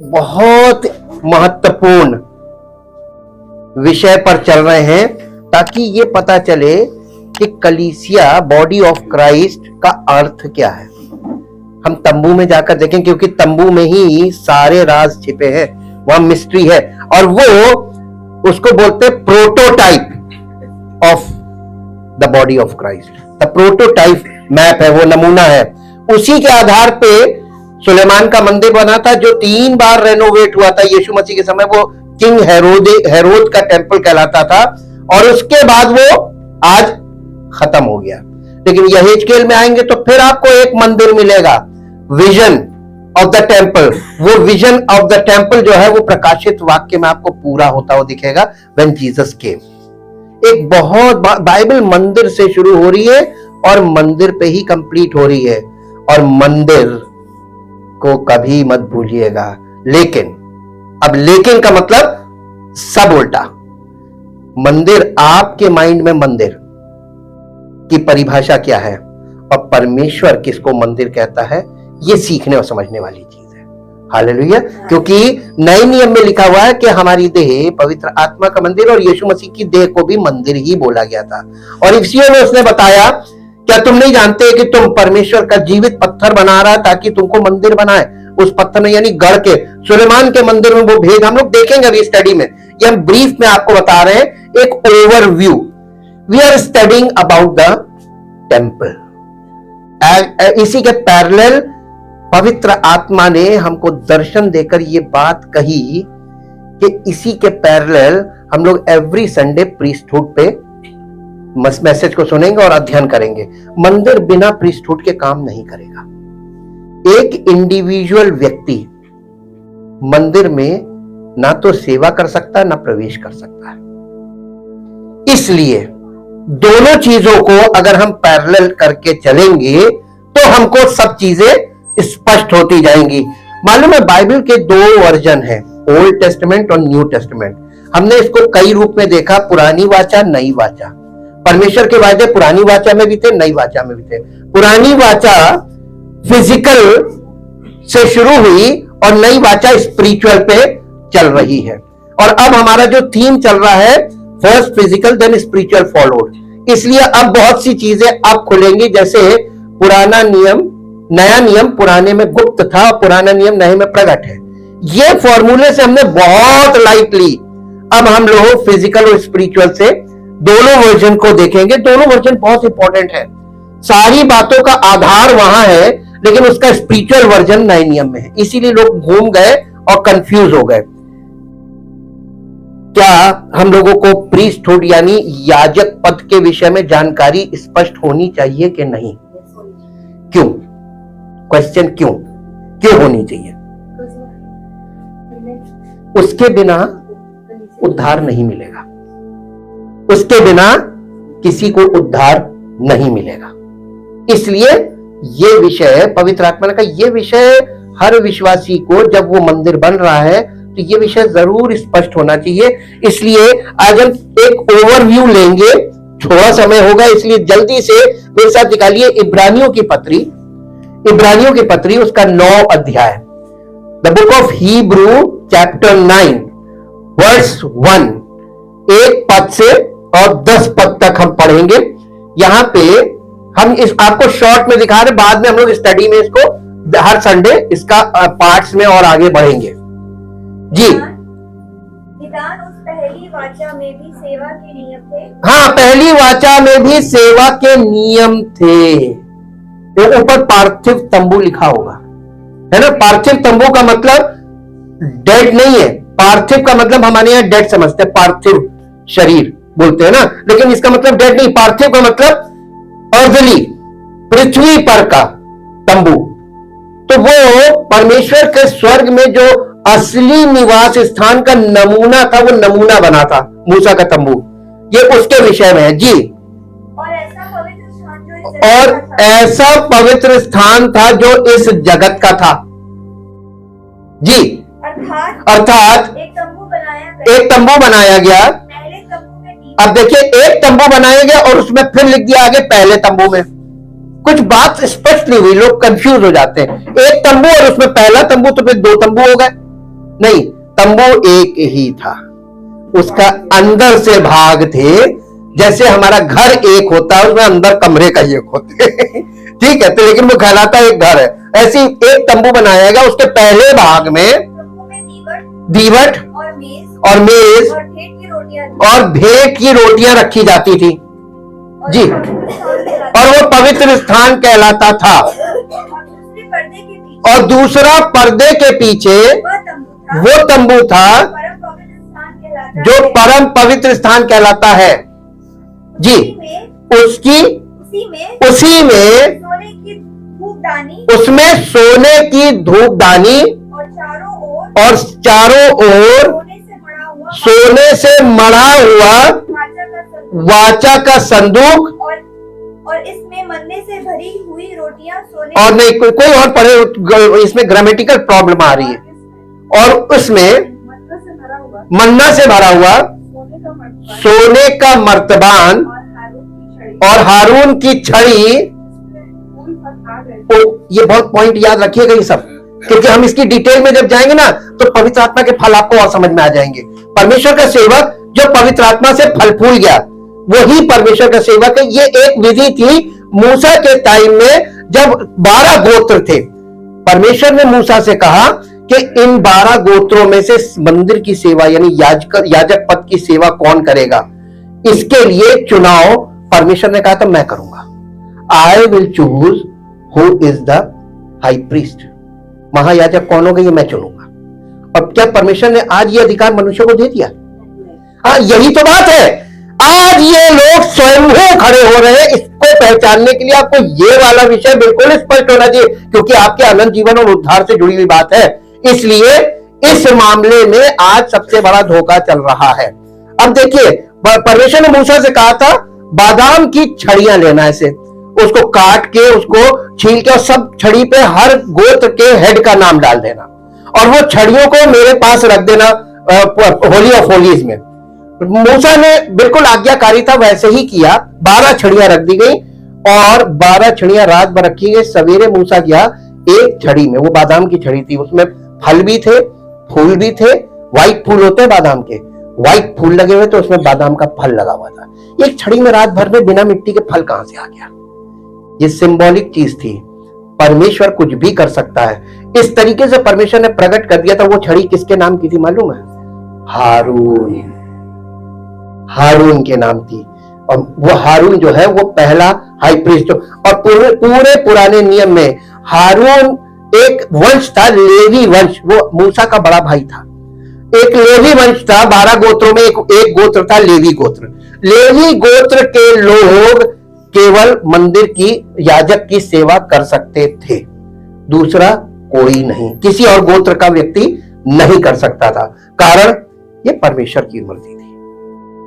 बहुत महत्वपूर्ण विषय पर चल रहे हैं ताकि ये पता चले कि कलीसिया बॉडी ऑफ क्राइस्ट का अर्थ क्या है। हम तंबू में जाकर देखें, क्योंकि तंबू में ही सारे राज छिपे हैं, वहां मिस्ट्री है, और वो उसको बोलते हैं prototype of the body of Christ. The prototype map है, वो नमूना है। उसी के आधार पे सुलेमान का मंदिर बना था, जो 3 बार रेनोवेट हुआ था यीशु मसीह के समय। वो किंग हेरोद का टेम्पल कहलाता था, और उसके बाद वो आज खत्म हो गया। लेकिन यहेजकेल में आएंगे तो फिर आपको एक मंदिर मिलेगा, विजन ऑफ द टेम्पल। वो विजन ऑफ द टेम्पल जो है वो प्रकाशित वाक्य में आपको पूरा होता हुआ दिखेगा, व्हेन जीसस केम। एक बहुत बाइबल मंदिर से शुरू हो रही है और मंदिर पे ही कंप्लीट हो रही है, और मंदिर को कभी मत भूलिएगा। लेकिन अब लेकिन का मतलब सब उल्टा। मंदिर, आपके माइंड में मंदिर की परिभाषा क्या है और परमेश्वर किसको मंदिर कहता है, ये सीखने और समझने वाली चीज है। हालेलुया। क्योंकि नए नियम में लिखा हुआ है कि हमारी देह पवित्र आत्मा का मंदिर, और यीशु मसीह की देह को भी मंदिर ही बोला गया था। और इफ्सियों में उसने बताया, क्या तुम नहीं जानते कि तुम परमेश्वर का जीवित पत्थर बना रहा ताकि तुमको मंदिर बनाए। उस पत्थर में यानी गढ़ के, सुलेमान के मंदिर में वो भेद हम लोग देखेंगे अभी स्टडी में। ये हम ब्रीफ में आपको बता रहे हैं, एक overview. We are studying about the temple. इसी के पैरेलल पवित्र आत्मा ने हमको दर्शन देकर ये बात कही कि इसी के पैरेलल हम लोग एवरी संडे प्रीस्टहुड पे मैसेज को सुनेंगे और अध्ययन करेंगे। मंदिर बिना प्रीस्टहुड के काम नहीं करेगा। एक इंडिविजुअल व्यक्ति मंदिर में ना तो सेवा कर सकता, ना प्रवेश कर सकता है। इसलिए दोनों चीजों को अगर हम पैरेलल करके चलेंगे तो हमको सब चीजें स्पष्ट होती जाएंगी। मालूम है, बाइबल के 2 वर्जन हैं, ओल्ड टेस्टामेंट और न्यू टेस्टामेंट। हमने इसको कई रूप में देखा, पुरानी वाचा, नई वाचा। परमेश्वर के वादे पुरानी वाचा में भी थे, नई वाचा में भी थे। पुरानी वाचा फिजिकल से शुरू हुई और नई वाचा स्पिरिचुअल पे चल रही है। और अब हमारा जो थीम चल रहा है, first physical then spiritual followed. इसलिए अब बहुत सी चीजें अब खुलेंगी, जैसे पुराना नियम, नया नियम पुराने में गुप्त था और पुराना नियम नए में प्रकट है। ये फॉर्मूले से हमने बहुत लाइट ली। अब हम लोग फिजिकल और स्पिरिचुअल से दोनों वर्जन को देखेंगे। दोनों वर्जन बहुत इंपॉर्टेंट है। सारी बातों का आधार वहां है, लेकिन उसका स्पिरिचुअल वर्जन नए नियम में है। इसीलिए लोग घूम गए और कंफ्यूज हो गए। क्या हम लोगों को प्रीस्टहुड यानी याजक पद के विषय में जानकारी स्पष्ट होनी चाहिए कि नहीं? क्यों? क्वेश्चन क्यों होनी चाहिए? उसके बिना उद्धार नहीं मिलेगा। उसके बिना किसी को उद्धार नहीं मिलेगा। इसलिए ये विषय, पवित्र आत्मा ने कहा, ये विषय हर विश्वासी को, जब वो मंदिर बन रहा है तो ये विषय जरूर स्पष्ट होना चाहिए। इसलिए आज हम एक ओवरव्यू लेंगे। थोड़ा समय होगा, इसलिए जल्दी से मेरे साथ निकालिए इब्रानियों की पत्री, उसका 9 अध्याय। The book of Hebrew chapter 9 verse 1, 1 पद से और 10 पद तक हम पढ़ेंगे। यहां पे हम इस आपको शॉर्ट में दिखा रहे, बाद में हम लोग स्टडी में इसको हर संडे इसका पार्ट्स में और आगे बढ़ेंगे। जी, निदान उस पहली वाचा में भी सेवा के नियम थे। हाँ, पहली वाचा में भी सेवा के नियम थे। तो ऊपर पार्थिव तंबू लिखा होगा, है ना। पार्थिव तंबू का मतलब डेड नहीं है। पार्थिव का मतलब हमारे यहाँ डेड समझते हैं, पार्थिव शरीर बोलते हैं ना, लेकिन इसका मतलब डेड नहीं। पार्थिव का मतलब अर्दली, पृथ्वी पर का तंबू। तो वो परमेश्वर के स्वर्ग में जो असली निवास स्थान का नमूना था, वो नमूना बना था मूसा का तंबू। ये उसके विषय में है। जी, और ऐसा पवित्र स्थान था जो इस जगत का था। जी, अर्थात एक तंबू बनाया गया। अब देखिए, एक तंबू बनाया गया और उसमें फिर लिख दिया आगे पहले तंबू में। कुछ बात स्पष्ट नहीं हुई, लोग कंफ्यूज हो जाते हैं। एक तंबू और उसमें पहला तंबू, तो फिर 2 तंबू हो गए। नहीं, तंबू एक ही था, उसका अंदर से भाग थे। जैसे हमारा घर एक होता है, उसमें अंदर कमरे का एक होते हैं ठीक है, तो लेकिन वो कहलाता एक घर है। ऐसी एक तंबू बनाया गया, उसके पहले भाग में तंबू में दीवट और मेज और मेज और भेंट की रोटियां और भेंट की रोटियां रखी जाती थी जी, और वो पवित्र स्थान कहलाता था। और दूसरा पर्दे के पीछे वो तंबू था जो परम पवित्र स्थान कहलाता है जी। उसी में सोने की धूपदानी उसमें सोने की धूपदानी और चारों ओर सोने से मढ़ा हुआ वाचा का संदूक और इसमें मन्ने से भरी हुई रोटियां सोने और नहीं कोई और पढ़े, इसमें ग्रामेटिकल प्रॉब्लम आ रही है। और उसमें मन्ना से भरा हुआ सोने का मर्तबान और हारून की छड़ी। ये बहुत पॉइंट याद रखिएगा ये सब, क्योंकि हम इसकी डिटेल में जब जाएंगे ना तो पवित्र आत्मा के फल आपको और समझ में आ जाएंगे। परमेश्वर का सेवक जो पवित्र आत्मा से फल फूल गया वही परमेश्वर का सेवक है। ये एक विधि थी मूसा के टाइम में, जब 12 गोत्र थे। परमेश्वर ने मूसा से कहा कि इन 12 गोत्रों में से मंदिर की सेवा यानी याजक पद की सेवा कौन करेगा, इसके लिए चुनाव परमेश्वर ने कहा था मैं करूंगा। I will choose who is the high priest, महायाजक कौन होगा ये मैं चुनूंगा। अब क्या परमेश्वर ने आज ये अधिकार मनुष्य को दे दिया? हाँ, यही तो बात है। आज ये लोग स्वयं खड़े हो रहे हैं। इसको पहचानने के लिए आपको ये वाला विषय बिल्कुल स्पष्ट होना चाहिए, क्योंकि आपके अनंत जीवन और उद्धार से जुड़ी हुई बात है। इसलिए इस मामले में आज सबसे बड़ा धोखा चल रहा है। अब देखिए, परमेश्वर ने मूसा से कहा था बादाम की छड़ियां लेना, ऐसे उसको काट के उसको छील के और सब छड़ी पे हर गोत्र के हेड का नाम डाल देना और वो छड़ियों को मेरे पास रख देना होली ऑफ होलीज में। मूसा ने बिल्कुल आज्ञाकारी था, वैसे ही किया। 12 छड़ियां रख दी गई और 12 छड़ियां रात भर रखी गई। सवेरे मूसा गया, एक छड़ी में, वो बादाम की छड़ी थी, उसमें फल भी थे, फूल भी थे। व्हाइट फूल होते हैं बादाम के, व्हाइट फूल लगे हुए तो उसमें बादाम का फल लगा हुआ था। एक छड़ी में रात भर में बिना मिट्टी के फल कहां से आ गया? ये सिंबॉलिक चीज थी। परमेश्वर कुछ भी कर सकता है। इस तरीके से परमेश्वर ने प्रकट कर दिया था। वो छड़ी किसके नाम की थी मालूम है? हारून के नाम थी। और वो हारून जो है वो पहला हाई प्रीस्ट। और पूरे पुराने नियम में हारून एक वंश था, लेवी वंश। वो मूसा का बड़ा भाई था। एक लेवी वंश था, 12 गोत्रों में एक गोत्र था लेवी गोत्र। लेवी गोत्र के लोग केवल मंदिर की याजक की सेवा कर सकते थे, दूसरा कोई नहीं, किसी और गोत्र का व्यक्ति नहीं कर सकता था। कारण ये परमेश्वर की मर्जी थी,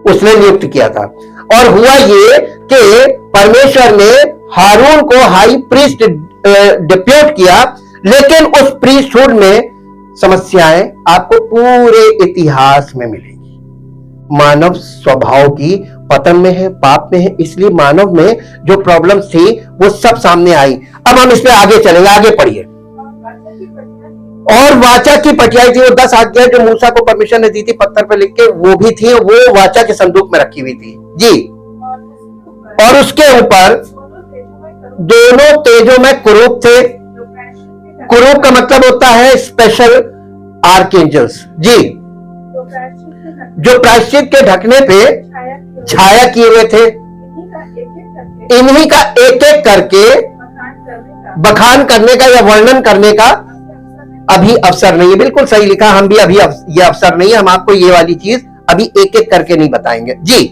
उसने नियुक्त किया था। और हुआ ये कि परमेश्वर ने हारून को हाई प्रीस्ट डिप्यूट किया, लेकिन उस प्रीस्टहुड में समस्याएं आपको पूरे इतिहास में मिलेंगी। मानव स्वभाव की पतन में है, पाप में है, इसलिए मानव में जो प्रॉब्लम्स थी वो सब सामने आई। अब हम इस पे आगे चलेंगे, आगे पढ़िए। और वाचा की पटियाई थी, वो 10 आज्ञाएं जो मूसा को परमेश्वर ने दी थी पत्थर पे लिख के, वो भी थी, वो वाचा के संदूक में रखी हुई थी जी। और उसके ऊपर दोनों तेजों में कुरूप थे। कुरूप का मतलब होता है स्पेशल आर्कएंजल्स जी, जो प्रायश्चित के ढकने पे छाया किए हुए थे। इन्हीं का एक एक करके बखान करने का या वर्णन करने का अभी अवसर नहीं है। बिल्कुल सही लिखा, हम भी अभी ये अवसर नहीं है। हम आपको ये वाली चीज अभी एक एक करके नहीं बताएंगे जी।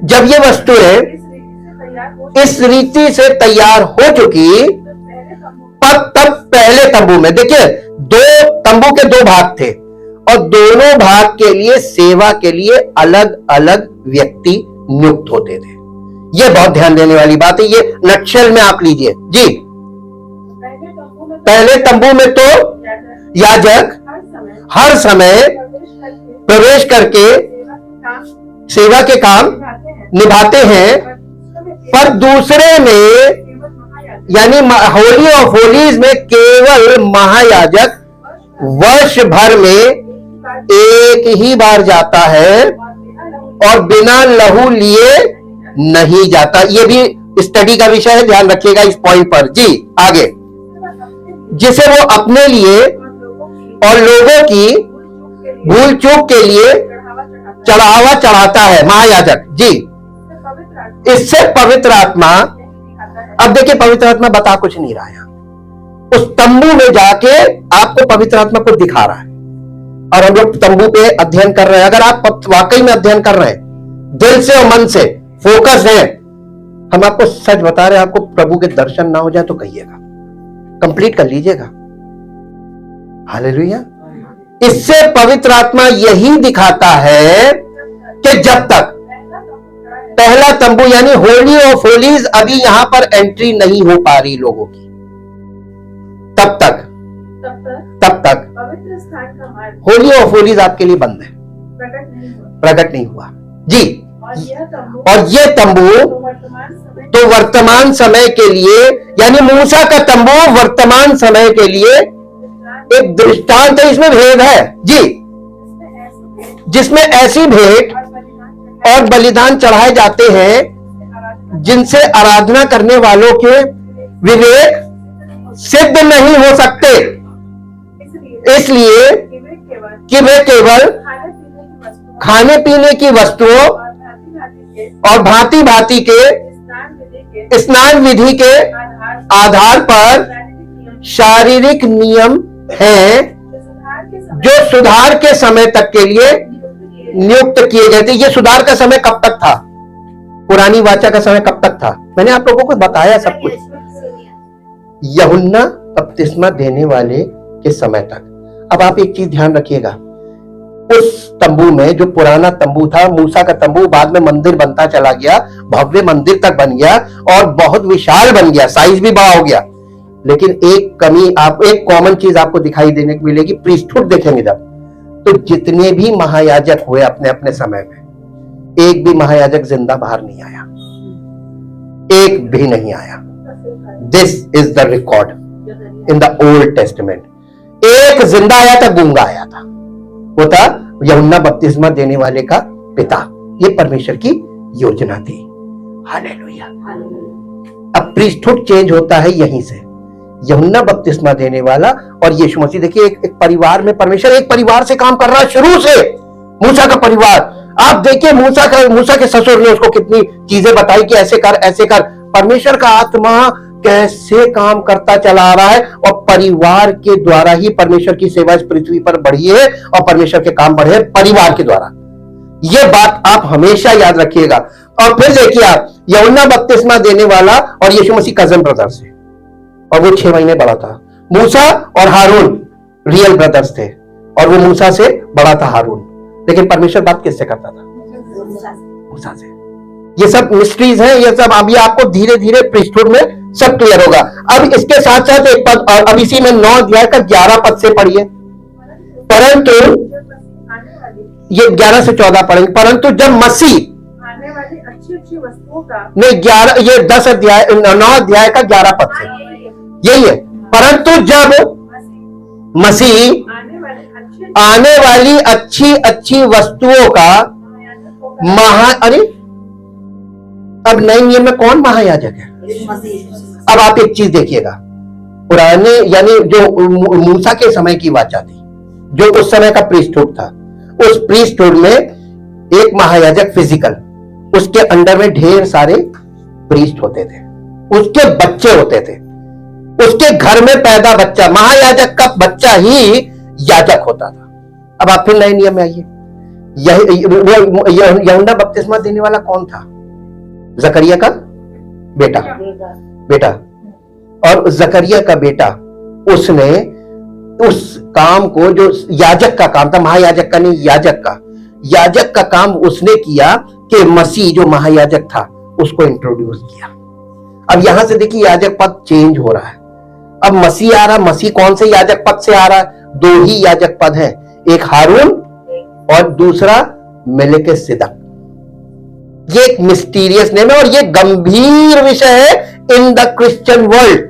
जब ये वस्तुएं इस रीति से तैयार हो चुकी, तब पहले तंबू में देखिए, 2 तंबू के 2 भाग थे और दोनों भाग के लिए सेवा के लिए अलग अलग व्यक्ति नियुक्त होते थे। ये बहुत ध्यान देने वाली बात है। ये नटशेल में आप लीजिए जी। पहले तंबू में तो याजक हर समय प्रवेश करके सेवा के काम निभाते हैं, पर दूसरे में यानी होली ऑफ होलीज में केवल महायाजक वर्ष भर में एक ही बार जाता है और बिना लहू लिए नहीं जाता। ये भी स्टडी का विषय है, ध्यान रखिएगा इस पॉइंट पर। जी आगे, जिसे वो अपने लिए और लोगों की भूल चूक के लिए चढ़ावा चढ़ाता है महायाजक। जी, इससे पवित्र आत्मा, अब देखिए पवित्र आत्मा बता कुछ नहीं रहा है, उस तंबू में जाके आपको पवित्र आत्मा को दिखा रहा है। और हम लोग तंबू पे अध्ययन कर रहे हैं। अगर आप वाकई में अध्ययन कर रहे हैं, दिल से और मन से फोकस है, हम आपको सच बता रहे हैं, आपको प्रभु के दर्शन ना हो जाए तो कहिएगा, कंप्लीट कर लीजिएगा। हालेलुया। इससे पवित्र आत्मा यही दिखाता है कि जब तक पहला तंबू यानी होली ऑफ होलीज अभी यहां पर एंट्री नहीं हो पा रही लोगों की, तब तक पवित्र स्थान का मार्ग होली ऑफ होलीज आपके लिए बंद है, प्रकट नहीं हुआ। जी, और ये तंबू तो वर्तमान समय के लिए, यानी मूसा का तंबू वर्तमान समय के लिए एक दृष्टांत है। इसमें भेद है जी, जिसमें ऐसी भेंट और बलिदान चढ़ाए जाते हैं जिनसे आराधना करने वालों के विवेक सिद्ध नहीं हो सकते, इसलिए कि वे केवल खाने पीने की वस्तुओं और भांति भांति के स्नान विधि के आधार पर शारीरिक नियम हैं जो सुधार के समय तक के लिए नियुक्त किए गए थे। ये सुधार का समय कब तक था? पुरानी वाचा का समय कब तक था? मैंने आप लोगों को बताया सब कुछ, यूहन्ना बपतिस्मा देने वाले के समय तक। अब आप एक चीज ध्यान रखिएगा, उस तंबू में जो पुराना तंबू था, मूसा का तंबू, बाद में मंदिर बनता चला गया, भव्य मंदिर तक बन गया और बहुत विशाल बन गया, साइज भी बड़ा हो गया। लेकिन एक कमी, आप एक कॉमन चीज आपको दिखाई देने को मिलेगी, प्रीस्टहुड देखेंगे जब, तो जितने भी महायाजक हुए अपने अपने समय में, एक भी महायाजक जिंदा बाहर नहीं आया, एक भी नहीं आया। This is the record in the old testament. एक जिंदा आया था, गूंगा आया था, वो था यूहन्ना बपतिस्मा देने वाले का पिता। ये परमेश्वर की योजना थी। हालेलुया। अब प्रीस्टहुड चेंज होता है यहीं से, यूहन्ना बपतिस्मा देने वाला और यीशु मसीह। देखिए एक परिवार में परमेश्वर एक परिवार से काम कर रहा है शुरू से। मूसा का परिवार, आप देखिए मूसा के ससुर ने उसको कितनी चीजें बताई कि ऐसे कर ऐसे कर। परमेश्वर का आत्मा कैसे काम करता चला आ रहा है और परिवार के द्वारा ही परमेश्वर की सेवा इस पृथ्वी पर बढ़ी है और परमेश्वर के काम बढ़े परिवार के द्वारा। यह बात आप हमेशा याद रखिएगा। और फिर देखिए आप, यूहन्ना बपतिस्मा देने वाला और यीशु मसीह कजन ब्रदर से, और वो 6 महीने बड़ा था। मूसा और हारून रियल ब्रदर्स थे और वो मूसा से बड़ा था हारून, लेकिन परमेश्वर बात किससे करता था? मूसा से। ये सब मिस्ट्रीज हैं, ये सब अभी आपको धीरे धीरे प्रीस्टहुड में सब क्लियर होगा। अब इसके साथ साथ एक पद, और अब इसी में 9 अध्याय का 11 पद से पढ़िए। परंतु ये 11 से 14 पढ़ेंगे। परंतु जब मसीह आने वाली अच्छी वस्तुओं का, नहीं 11, ये 10 अध्याय 9 अध्याय का 11 पद से यही है। परंतु जब मसीह आने वाली अच्छी वस्तुओं का अरे अब नए नियम में कौन महायाजक है? अब आप एक चीज देखिएगा, पुराने यानी जो मूसा के समय की वाचा थी, जो उस समय का प्रीस्टहुड था, उस प्रीस्टहुड में एक महायाजक फिजिकल, उसके अंडर में ढेर सारे प्रीस्ट होते थे, उसके बच्चे होते थे, उसके घर में पैदा बच्चा, महायाजक का बच्चा ही याजक होता था। अब आप फिर नए नियम में आइए, यूहन्ना बपतिस्मा देने वाला कौन था? जकरिया का बेटा। और जकरिया का बेटा, उसने उस काम को, जो याजक का काम था, महायाजक का नहीं, याजक का काम उसने किया कि मसीह जो महायाजक था उसको इंट्रोड्यूस किया। अब यहां से देखिए याजक पद चेंज हो रहा है। अब मसीह आ रहा, मसीह कौन से याजक पद से आ रहा है? 2 ही याजक पद हैं, एक हारून और दूसरा मेलिकिसेदक। ये एक मिस्टीरियस नेम है और ये गंभीर विषय है इन द क्रिश्चियन वर्ल्ड।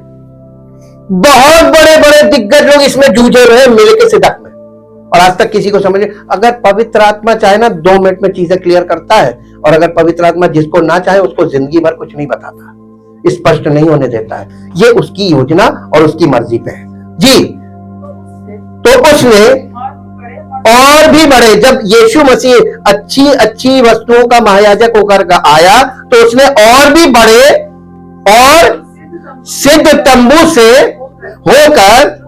बहुत बड़े बड़े दिग्गज लोग इसमें जूझे हुए हैं मेलकिसेदक में, और आज तक किसी को समझ नहीं। अगर पवित्र आत्मा चाहे ना 2 मिनट में चीजें क्लियर करता है, और अगर पवित्र आत्मा जिसको ना चाहे उसको जिंदगी भर कुछ नहीं बताता, स्पष्ट नहीं होने देता है। ये उसकी योजना और उसकी मर्जी पे है जी। तो उसने और भी बड़े, जब यीशु मसीह अच्छी अच्छी वस्तुओं का महायाजक होकर आया, तो उसने और भी बड़े और सिद्ध तंबू से होकर,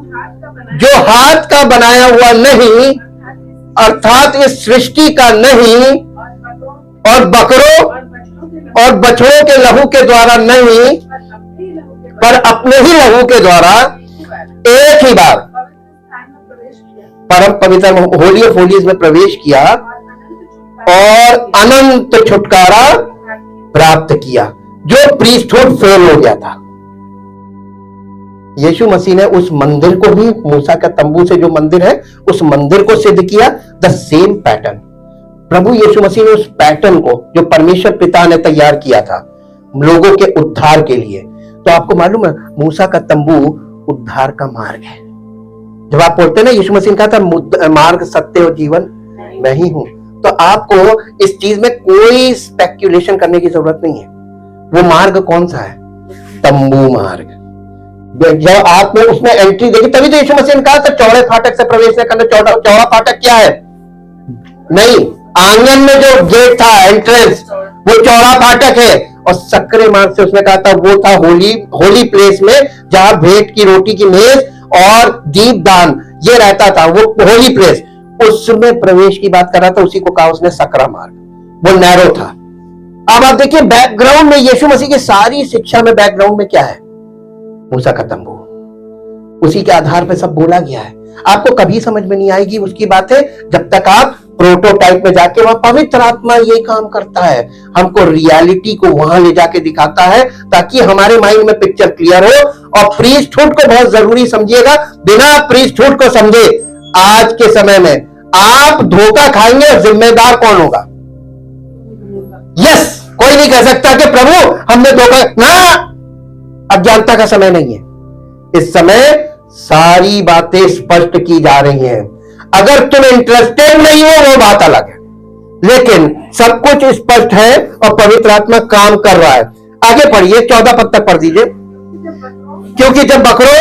जो हाथ का बनाया हुआ नहीं, अर्थात इस सृष्टि का नहीं, और बकरों और बछड़ों के लहू के द्वारा नहीं, पर अपने ही लहू के द्वारा एक ही बार परम पवित्र होली ऑफ होलीज में प्रवेश किया और अनंत छुटकारा प्राप्त किया, जो प्रीस्टहुड फेल हो गया था। यीशु मसीह ने उस मंदिर को भी, मूसा का तंबू से जो मंदिर है, उस मंदिर को सिद्ध किया। द सेम पैटर्न, प्रभु यीशु मसीह ने उस पैटर्न को, जो परमेश्वर पिता ने तैयार किया था लोगों के उद्धार के लिए। तो आपको मालूम है, मूसा का तंबू उद्धार का मार्ग है। जब आप पढ़ते ना, यीशु मसीह ने कहा था मार्ग, सत्य और जीवन मैं ही हूं। तो आपको इस चीज में कोई स्पेक्यूलेशन करने की जरूरत नहीं है। वो मार्ग कौन सा है? तंबू मार्ग। जब आपने उसमें एंट्री देखी, तभी तो यीशु मसीह ने कहा था चौड़े फाटक से प्रवेश न करना। चौड़ा फाटक क्या है? नहीं, आंगन में जो गेट था, एंट्रेंस, वो चौड़ा फाटक है। और सक्रे मार्ग से उसने कहा था वो था होली प्लेस में, जहां भेंट की रोटी की मेज और दीपदान ये रहता था, वो होली प्लेस, उसमें प्रवेश की बात कर रहा था। उसी को कहा उसने सकरा मार्ग, वो नैरो था। अब आप देखिए बैकग्राउंड में यीशु मसीह की सारी शिक्षा में बैकग्राउंड में क्या है? मूसा का तंबू, उसी के आधार पर सब बोला गया है। आपको कभी समझ में नहीं आएगी उसकी बातें जब तक आप प्रोटोटाइप में जाके, वहां पवित्र आत्मा ये काम करता है, हमको रियलिटी को वहां ले जाके दिखाता है, ताकि हमारे माइंड में पिक्चर क्लियर हो। और प्रीस्टहुड को बहुत जरूरी समझिएगा। बिना प्रीस्टहुड को समझे आज के समय में आप धोखा खाएंगे, और जिम्मेदार कौन होगा? यस, कोई नहीं कह सकता कि प्रभु हमने धोखा ना। अज्ञानता का समय नहीं है। इस समय सारी बातें स्पष्ट की जा रही हैं। अगर तुम इंटरेस्टेड नहीं हो वो बात अलग है, लेकिन सब कुछ स्पष्ट है और पवित्र आत्मा काम कर रहा है। आगे पढ़िए, 14 पद तक पढ़ दीजिए। क्योंकि जब बकरों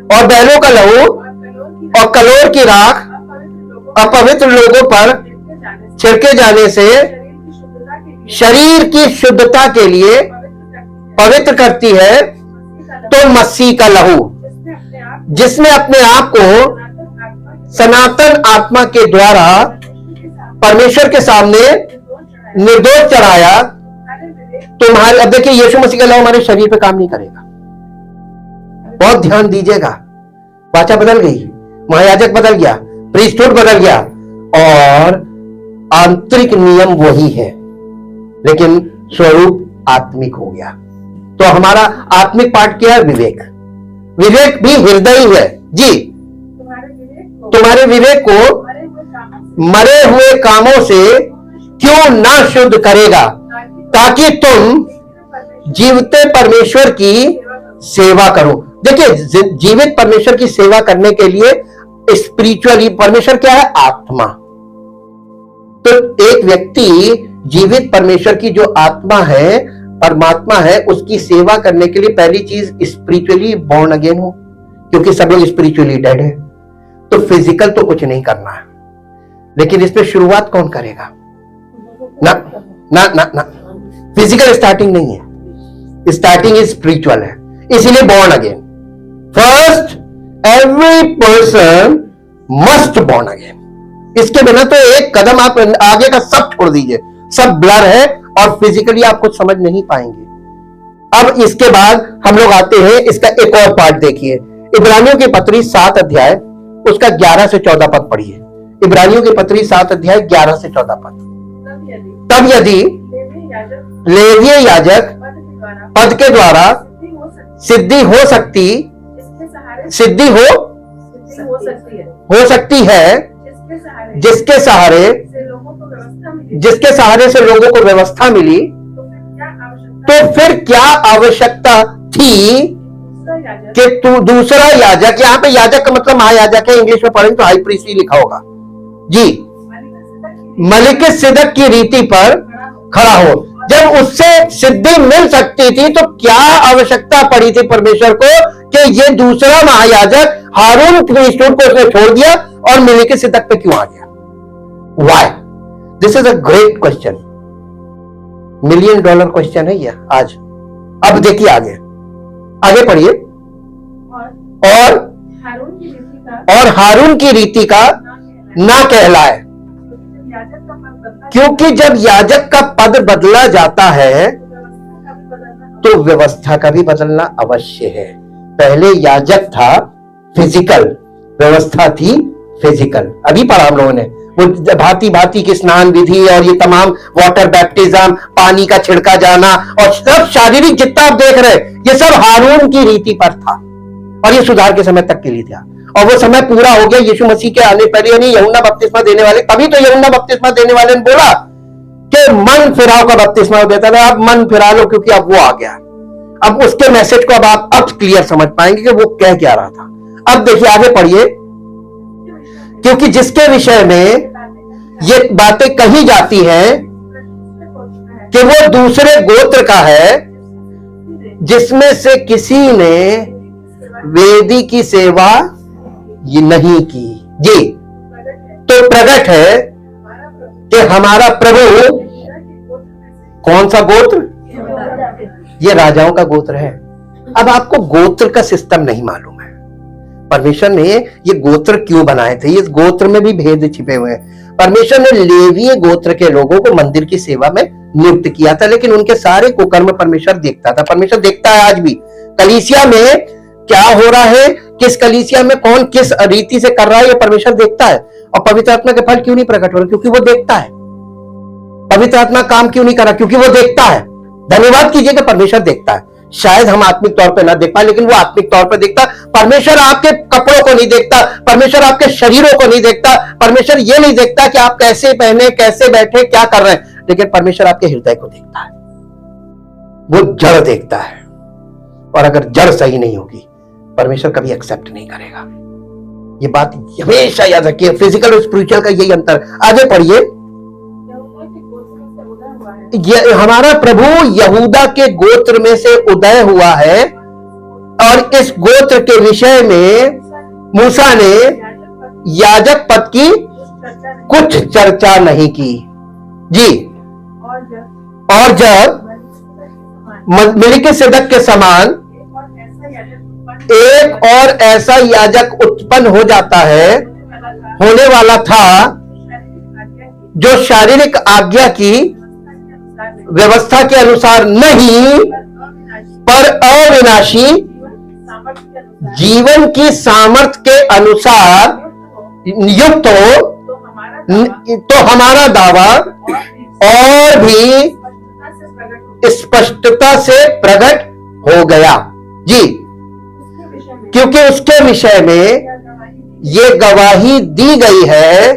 और बैलों का लहू और कलोर की राख अपवित्र लोगों पर छिड़के जाने से शरीर की शुद्धता के लिए पवित्र करती है, तो मसीह का लहू, जिसने अपने आप को सनातन आत्मा के द्वारा परमेश्वर के सामने निर्दोष चढ़ाया, तुम्हारे, अब देखिए यीशु मसीह का लहू हमारे शरीर पे काम नहीं करेगा। बहुत ध्यान दीजिएगा। वाचा बदल गई, महायाजक बदल गया, प्रीस्टहुड बदल गया, और आंतरिक नियम वही है, लेकिन स्वरूप आत्मिक हो गया। तो हमारा आत्मिक पार्ट क्या है? विवेक। विवेक भी हृदय है जी। तुम्हारे विवेक को मरे हुए कामों से क्यों ना शुद्ध करेगा, ताकि तुम जीवते परमेश्वर की सेवा करो। देखिए, जीवित परमेश्वर की सेवा करने के लिए स्पिरिचुअली, परमेश्वर क्या है? आत्मा। तो एक व्यक्ति जीवित परमेश्वर की जो आत्मा है, परमात्मा है, उसकी सेवा करने के लिए पहली चीज स्पिरिचुअली बॉर्न अगेन हो, क्योंकि सब लोग स्पिरिचुअली डेड है। तो फिजिकल तो कुछ नहीं करना है, लेकिन इस पे शुरुआत कौन करेगा? ना ना ना ना, फिजिकल स्टार्टिंग नहीं है, स्टार्टिंग इज स्पिरिचुअल है। इसीलिए born again first, every person must born again. इसके बिना तो एक कदम आप आगे का सब छोड़ दीजिए, सब ब्लर है और फिजिकली आप कुछ समझ नहीं पाएंगे। अब इसके बाद हम लोग आते हैं, इसका एक और पार्ट देखिए। इब्रानियों की पत्री 7 अध्याय, उसका 11 से 14 पद पढ़िए। इब्रानियों की पत्री 7 अध्याय 11 से 14 पद। तब यदि लेवीय याजक पद के द्वारा सिद्धि हो सकती है, जिसके सहारे से लोगों को व्यवस्था मिली, तो फिर क्या आवश्यकता थी कि तू दूसरा याजक, यहाँ पे याजक का मतलब महायाजक है, इंग्लिश में पढ़ेंगे तो हाई प्रीस्ट ही लिखा होगा जी, मलिकिसिदक की रीति पर खड़ा हो। जब उससे सिद्धि मिल सकती थी तो क्या आवश्यकता पड़ी थी परमेश्वर को कि ये दूसरा महायाजक हारून प्रीस्टहुड को उसने छोड़ दिया और मलिकिसिदक पे क्यों आ गया? Why? This is a great question, $1 million question है ये आज। अब देखिए आगे, आगे पढ़िए। और हारून की रीति का ना कहलाए, क्योंकि जब याजक का पद बदला जाता है तो व्यवस्था का भी बदलना अवश्य है। पहले याजक था फिजिकल, व्यवस्था थी फिजिकल। अभी पढ़ा हम लोगों ने वो भांति भांति की स्नान विधि और ये तमाम वाटर बैप्टिज्म, पानी का छिड़का जाना और सब शारीरिक जितना आप देख रहे हैं ये सब हारून की रीति पर था और ये सुधार के समय तक के लिए था। और वो समय पूरा हो गया यीशु मसीह के आने पहले, यानी यूहन्ना बपतिस्मा देने वाले, तभी तो यूहन्ना बपतिस्मा देने वाले ने बोला कि मन फिराव का बपतिस्मा देता था, अब मन फिरा लो क्योंकि अब वो आ गया। अब उसके मैसेज को अब क्लियर समझ पाएंगे कि वो कह क्या रहा था। अब देखिए आगे पढ़िए, क्योंकि जिसके विषय में ये बातें कही जाती हैं कि वो दूसरे गोत्र का है, जिसमें से किसी ने वेदी की सेवा ये नहीं की जी, तो प्रकट है कि हमारा प्रभु कौन सा गोत्र? ये राजाओं का गोत्र है। अब आपको गोत्र का सिस्टम नहीं मालूम है, परमेश्वर ने ये गोत्र क्यों बनाए थे, इस गोत्र में भी भेद छिपे हुए हैं। परमेश्वर ने लेवीय गोत्र के लोगों को मंदिर की सेवा में नियुक्त किया था, लेकिन उनके सारे कुकर्म परमेश्वर देखता था। परमेश्वर देखता है आज भी कलीसिया में क्या हो रहा है, किस कलीसिया में कौन किस रीति से कर रहा है, ये परमेश्वर देखता है। और पवित्र आत्मा के फल क्यों नहीं प्रकट हो रहे? क्योंकि वो देखता है। पवित्र आत्मा काम क्यों नहीं कर रहा? क्योंकि वो देखता है। धन्यवाद कीजिए कि परमेश्वर देखता है। शायद हम आत्मिक तौर पे ना देख पाए, लेकिन वो आत्मिक तौर पे देखता। परमेश्वर आपके कपड़ों को नहीं देखता, परमेश्वर आपके शरीरों को नहीं देखता, परमेश्वर ये नहीं देखता कि आप कैसे पहने, कैसे बैठे, क्या कर रहे हैं, लेकिन परमेश्वर आपके हृदय को देखता है। वो जड़ देखता है, और अगर जड़ सही नहीं होगी परमेश्वर कभी एक्सेप्ट नहीं करेगा। ये बात हमेशा याद रखिए, फिजिकल और स्पिरिचुअल का यही अंतर। आगे पढ़िए, हमारा प्रभु यहूदा के गोत्र में से उदय हुआ है, और इस गोत्र के विषय में मूसा ने याजक पद की कुछ चर्चा नहीं की जी। और जब मलिकिसिदक के समान एक और ऐसा याजक उत्पन्न हो जाता है, होने वाला था, जो शारीरिक आज्ञा की व्यवस्था के अनुसार नहीं पर अविनाशी जीवन की सामर्थ्य के अनुसार युक्त हो, तो हमारा दावा और भी स्पष्टता से प्रकट हो गया जी, क्योंकि उसके विषय में ये गवाही दी गई है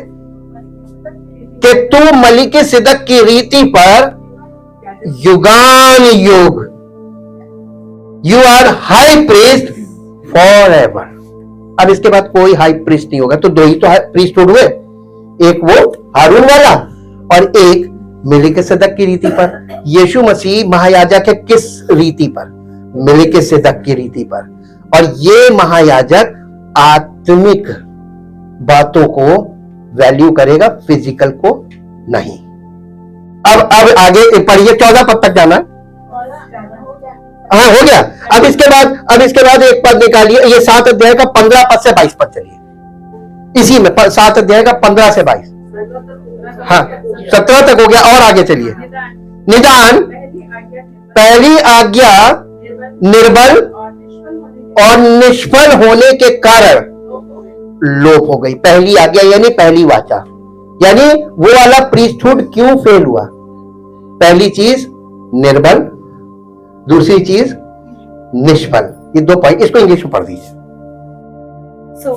कि तू मलिकिसिदक की रीति पर युगान युग, you are high priest for ever. अब इसके बाद कोई हाई प्रीस्ट नहीं होगा। तो दो ही तो प्रीस्ट हुए, एक वो हारून वाला और एक मलिकिसिदक की रीति पर। यीशु मसीह महायाजक है किस रीति पर? मलिकिसिदक की रीति पर। और ये महायाजक आत्मिक बातों को वैल्यू करेगा, फिजिकल को नहीं। अब आगे पढ़िए, 14 पद तक जाना। हाँ हो गया। अब इसके बाद एक पद निकालिए, ये 7 अध्याय का 15 पद से 22 पद चलिए। इसी में 7 अध्याय का 15 से 22, हाँ 17 तक हो गया। और आगे चलिए। निदान पहली आज्ञा निर्बल और निष्फल होने के कारण लोप हो गई। पहली आज्ञा यानी पहली वाचा, यानी वो वाला प्रीस्टहुड क्यों फेल हुआ? पहली चीज निर्बल, दूसरी चीज निष्फल। ये 2 पॉइंट, इसको इंग्लिश में पढ़ दीजिए। So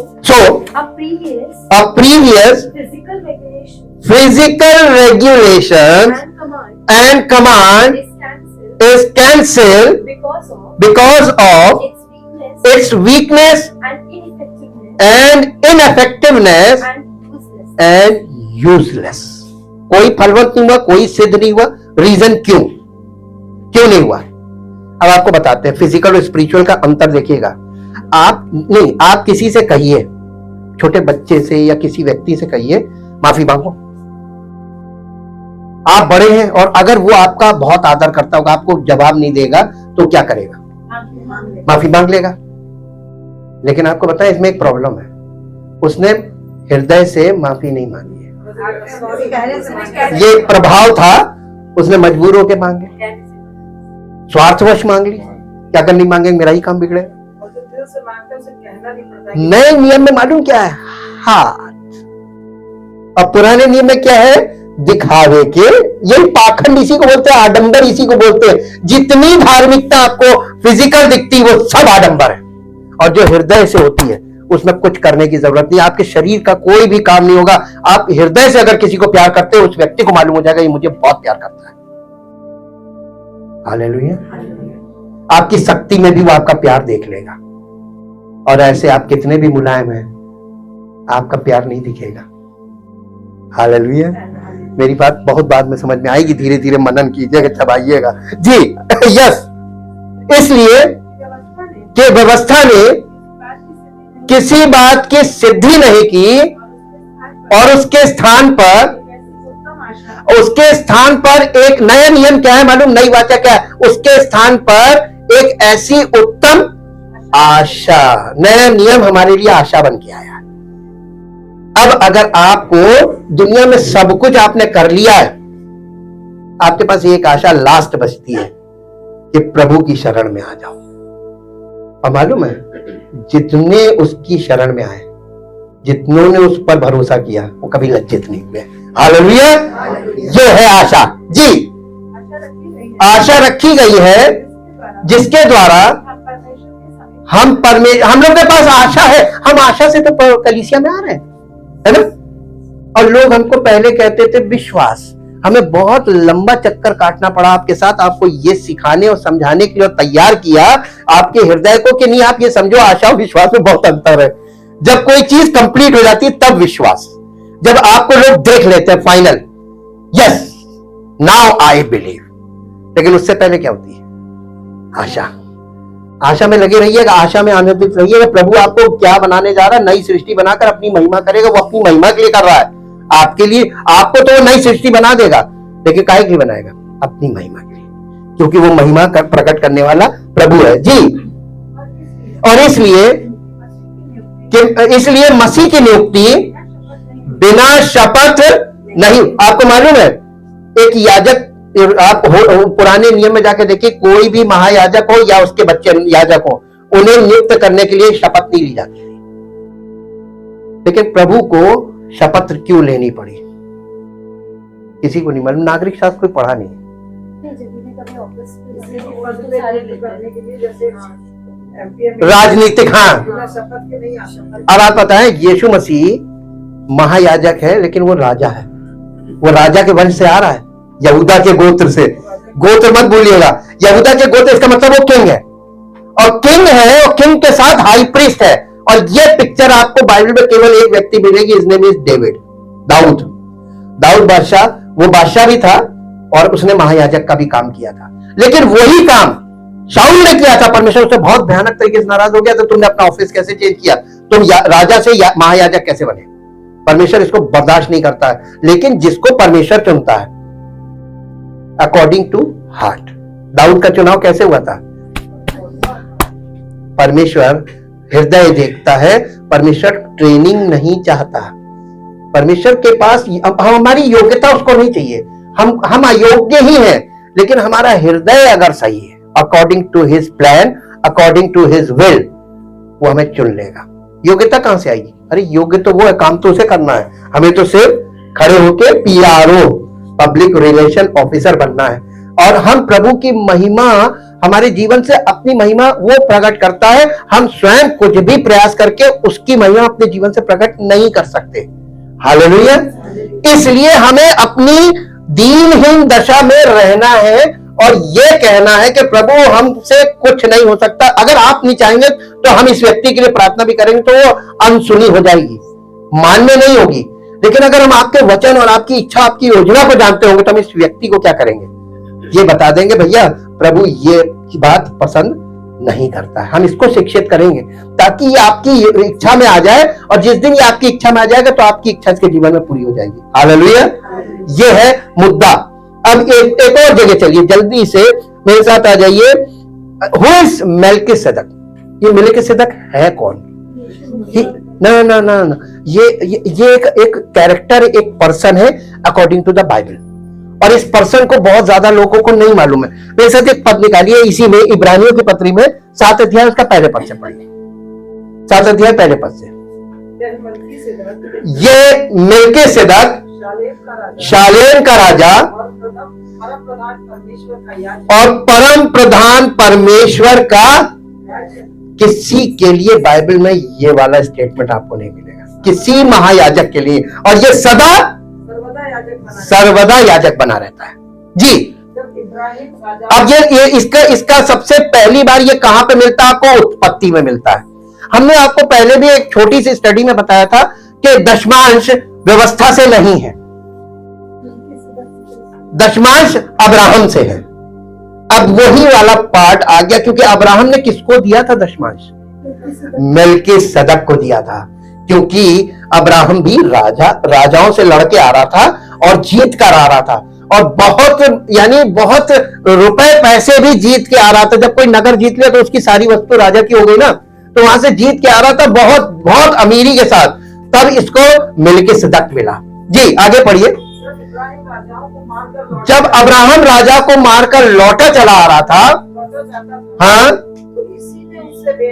a previous physical regulation and command is cancelled because of its weakness and ineffectiveness and useless. कोई फलवंत नहीं हुआ, कोई सिद्ध नहीं हुआ. रीजन क्यों नहीं हुआ? अब आपको बताते हैं. फिजिकल और स्पिरिचुअल का अंतर देखिएगा. आप किसी से कहिए, छोटे बच्चे से या किसी व्यक्ति से कहिए माफी मांगो. आप बड़े हैं और अगर वो आपका बहुत आदर करता होगा, आपको जवाब नहीं देगा तो क्या करेगा? माफी मांग लेगा. लेकिन आपको बताएं इसमें एक प्रॉब्लम है. उसने हृदय से माफी नहीं मांगी है. ये प्रभाव था, उसने मजबूर होकर मांगे, स्वार्थवश मांग ली. क्या करनी मांगेंगे? मेरा ही काम बिगड़े. नए नियम में मालूम क्या है? हाथ. अब पुराने नियम में क्या है? दिखावे के. ये पाखंड इसी को बोलते हैं, आडंबर इसी को बोलते हैं. जितनी धार्मिकता आपको फिजिकल दिखती है वो सब आडंबर है. और जो हृदय से होती है उसमें कुछ करने की जरूरत नहीं. आपके शरीर का कोई भी काम नहीं होगा. आप हृदय से अगर किसी को प्यार करते हो, उस व्यक्ति को मालूम हो जाएगा ये मुझे बहुत प्यार करता है. हालेलुया. आपकी शक्ति में भी वो आपका प्यार देख लेगा. और ऐसे आप कितने भी मुलायम हैं, आपका प्यार नहीं दिखेगा. हालेलुया. मेरी बात बहुत बाद में समझ में आएगी, धीरे धीरे मनन कीजिएगा, तब आइएगा जी. यस. इसलिए कि व्यवस्था ने किसी बात की सिद्धि नहीं की और उसके स्थान पर एक नया नियम क्या है मालूम? नई वाचा क्या है? उसके स्थान पर एक ऐसी उत्तम आशा. नया नियम हमारे लिए आशा बन के आया. अब अगर आपको दुनिया में सब कुछ आपने कर लिया है, आपके पास एक आशा लास्ट बचती है कि प्रभु की शरण में आ जाओ. और मालूम है, जितने उसकी शरण में आए, जितनों ने उस पर भरोसा किया, वो कभी लज्जित नहीं हुए. हालेलुया. ये है आशा जी. आशा रखी गई है जिसके द्वारा हम लोग के पास आशा है. हम आशा से तो कलीसिया में आ रहे हैं, है ना. और लोग हमको पहले कहते थे विश्वास. हमें बहुत लंबा चक्कर काटना पड़ा आपके साथ, आपको ये सिखाने और समझाने के लिए तैयार किया आपके हृदय को कि नहीं, आप ये समझो आशा और विश्वास में बहुत अंतर है. जब कोई चीज कंप्लीट हो जाती है तब विश्वास. जब आपको लोग देख लेते हैं final, yes now I believe. लेकिन उससे पहले क्या होती है? आशा. आशा में लगे रहिएगा, आशा में आनंदित रहिएगा. प्रभु आपको क्या बनाने जा रहा है? नई सृष्टि बनाकर अपनी महिमा करेगा. वो अपनी महिमा के लिए कर रहा है. आपके लिए, आपको तो नई सृष्टि बना देगा, लेकिन काहे के लिए बनाएगा? अपनी महिमा के लिए, क्योंकि वो महिमा प्रकट करने वाला प्रभु है जी. और इसलिए मसीह की नियुक्ति बिना शपथ नहीं. आपको मालूम है, एक याजक, आप पुराने नियम में जाके देखिए, कोई भी महायाजक हो या उसके बच्चे याजक हो, उन्हें नियुक्त करने के लिए शपथ नहीं ली जाती. लेकिन प्रभु को शपथ क्यों लेनी पड़ी? किसी को नहीं मालूम. नागरिक शास्त्र कोई पढ़ा नहीं. राजनीतिक. हाँ. अब आप पता है, यीशु मसीह महायाजक है, लेकिन वो राजा है. वो राजा के वंश से आ रहा है, यहूदा के गोत्र से. गोत्र मत भूलिएगा, यहूदा के गोत्र, इसका मतलब वो किंग है. और किंग है, और किंग के साथ हाई प्रीस्ट है. और ये पिक्चर आपको बाइबल में केवल एक व्यक्ति मिलेगी, हिज नेम इज डेविड. दाऊद बादशाह, वो बादशाह भी था और उसने महायाजक का भी काम किया था. लेकिन वही काम शाऊल ने किया था. परमेश्वर उससे बहुत भयानक तरीके से नाराज हो गया. तो तुमने अपना ऑफिस कैसे चेंज किया? तुम राजा से महायाजक कैसे बने? परमेश्वर इसको बर्दाश्त नहीं करता है. लेकिन जिसको परमेश्वर चुनता है अकॉर्डिंग टू हार्ट. दाऊद का चुनाव कैसे हुआ था? परमेश्वर हृदय देखता है. परमेश्वर ट्रेनिंग नहीं चाहता. परमेश्वर के पास हमारी योग्यता उसको नहीं चाहिए. हम अयोग्य ही हैं, लेकिन हमारा हृदय अगर सही है, according to his plan, according to his will, वो हमें चुन लेगा. योग्यता कहां से आएगी? अरे योग्य तो वो है, काम तो उसे करना है. हमें तो सिर्फ खड़े होके PRO, पब्लिक रिलेशन ऑफिसर बनना है. और हम प्रभु की महिमा, हमारे जीवन से अपनी महिमा वो प्रकट करता है. हम स्वयं कुछ भी प्रयास करके उसकी महिमा अपने जीवन से प्रकट नहीं कर सकते. हालेलुया. इसलिए हमें अपनी दीनहीन दशा में रहना है और ये कहना है कि प्रभु हमसे कुछ नहीं हो सकता, अगर आप नहीं चाहेंगे तो हम इस व्यक्ति के लिए प्रार्थना भी करेंगे तो वो अनसुनी हो जाएगी, मान्य नहीं होगी। लेकिन अगर हम आपके वचन और आपकी इच्छा, आपकी योजना को जानते होंगे तो हम इस व्यक्ति को क्या करेंगे, ये बता देंगे भैया प्रभु ये बात पसंद नहीं करता है, हम इसको शिक्षित करेंगे ताकि ये आपकी इच्छा में आ जाए, और जिस दिन ये आपकी इच्छा में आ जाएगा तो आपकी इच्छा इसके जीवन में पूरी हो जाएगी। हालेलुया। ये है मुद्दा। अब एक और जगह चलिए, जल्दी से मेरे साथ आ जाइए। Who is Melchizedek? ये मेल्किसेदक है कौन? ना ना ना ना, ये एक कैरेक्टर, एक पर्सन है अकॉर्डिंग टू द बाइबल, और इस पर्सन को बहुत ज्यादा लोगों को नहीं मालूम है। मेरे साथ एक पद निकालिए, इसी में इब्रानियों की पत्री में 7 अध्याय उसका पहले पद से पढ़िए। 7 अध्याय पहले पद से। ये मेल्किसेदक शालेम का राजा और परम प्रधान परमेश्वर का, किसी के लिए बाइबल में ये वाला स्टेटमेंट आपको नहीं मिलेगा, किसी महायाजक के लिए, और ये सदा सर्वदा याजक बना रहता है जी। अब ये इसका सबसे पहली बार ये कहां पे मिलता है आपको? उत्पत्ति में मिलता है। हमने आपको पहले भी एक छोटी सी स्टडी में बताया था कि दशमांश व्यवस्था से नहीं है, दशमांश अब्राहम से है। अब वही वाला पार्ट आ गया, क्योंकि अब्राहम ने किसको दिया था दशमांश? मेल्किसेदक को दिया था, क्योंकि अब्राहम भी राजाओं से लड़के आ रहा था और जीत कर आ रहा था, और बहुत रुपए पैसे भी जीत के आ रहा था। जब कोई नगर जीत लिया तो उसकी सारी वस्तु राजा की हो गई ना, तो वहां से जीत के आ रहा था बहुत बहुत अमीरी के साथ, तब इसको मेल्किसेदक मिला जी। आगे पढ़िए। जब अब्राहम राजा को मारकर लौटा चला आ रहा था, हाँ,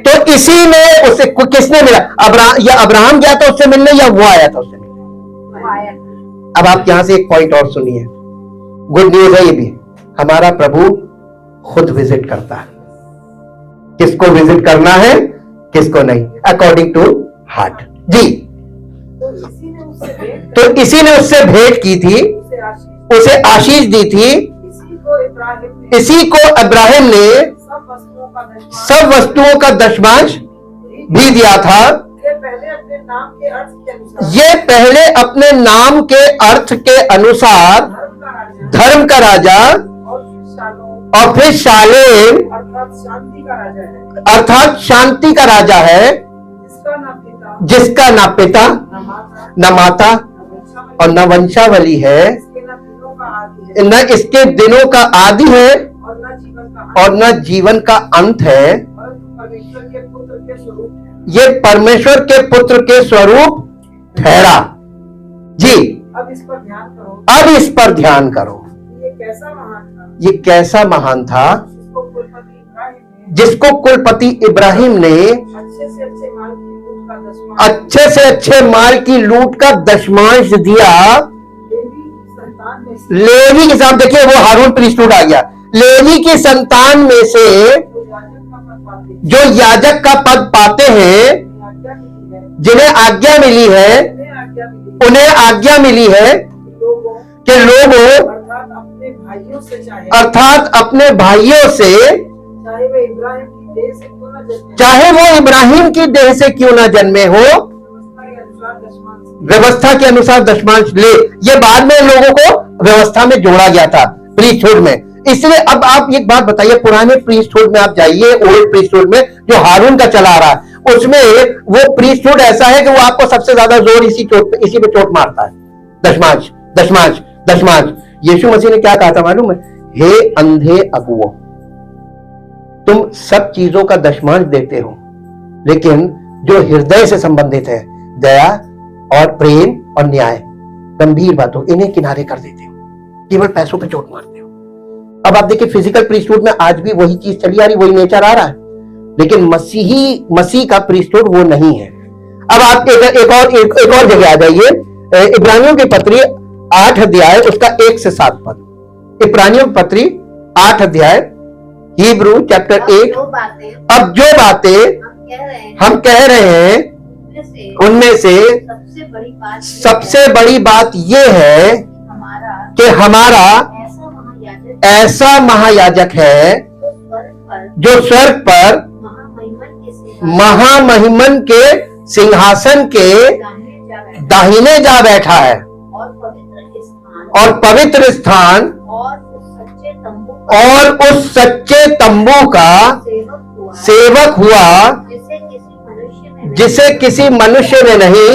तो इसी में उसे किसने मिला? अब्राहम गया था उससे मिलने, या वो आया था उससे मिलने? अब आप यहां से एक पॉइंट और सुनिए, गुड न्यूज है ये भी, हमारा प्रभु खुद विजिट करता है। किसको विजिट करना है, किसको नहीं, अकॉर्डिंग टू हार्ट जी। तो इसी ने उससे भेंट की थी, उसे आशीष दी थी, इसी को इब्राहिम ने सब वस्तुओं का दशमांश भी दिया था। ये पहले अपने नाम के अर्थ के अनुसार धर्म का राजा, और फिर शालेम अर्थात शांति का राजा है, जिसका ना पिता न माता और न वंशावली है, न इसके दिनों का आदि है और न जीवन का अंत है, ये परमेश्वर के पुत्र के स्वरूप ठहरा जी। अब इस पर ध्यान करो, ये कैसा महान था, जिसको कुलपति इब्राहिम ने अच्छे से अच्छे माल की लूट का दशमांश दिया। लेवी की संतान, देखिए वो हारून प्रीस्टहुड आ गया, लेवी की संतान में से जो याजक का पद पाते हैं, जिन्हें आज्ञा मिली है, उन्हें आज्ञा मिली है कि लोगों अर्थात अपने भाइयों से, चाहे वो इब्राहिम की देह से क्यों ना जन्मे हो, व्यवस्था के अनुसार दशमांश ले। ये बाद में लोगों को व्यवस्था में जोड़ा गया था प्रीस्टहुड में। इसलिए अब आप एक बात बताइए, पुराने प्रीस्टहुड में आप जाइए, ओल्ड प्रीस्टहुड में जो हारून का चला आ रहा है, उसमें वो प्रीस्टहुड ऐसा है कि वो आपको सबसे ज्यादा जोर इसी पे चोट मारता है, दशमांश दशमांश दशमांश। यीशु मसीह ने क्या कहा था मालूम है? हे अंधे अगुओं, तुम सब चीजों का दशमांश देते हो, लेकिन जो हृदय से संबंधित है, दया और प्रेम और न्याय, गंभीर बातों, इन्हें किनारे कर देते हो, केवल पैसों पे चोट मारते हो। अब आप देखिए फिजिकल प्रीस्टहुड में आज भी वही चीज चली आ रही, वही नेचर आ रहा है, लेकिन मसीह का प्रीस्टहुड वो नहीं है। अब आप एक और जगह आ जाइए, इब्रानियों की पत्री 8 अध्याय उसका 1 से 7 पद। इब्रानियों की पत्री 8 अध्याय, हिब्रू चैप्टर 8। अब जो बातें हम कह रहे हैं उनमें से सबसे बड़ी बात यह है कि हमारा ऐसा महायाजक है जो स्वर्ग पर महामहिमन के सिंहासन के दाहिने जा बैठा है और पवित्र स्थान और उस सच्चे तंबू का सेवक हुआ जिसे किसी मनुष्य ने नहीं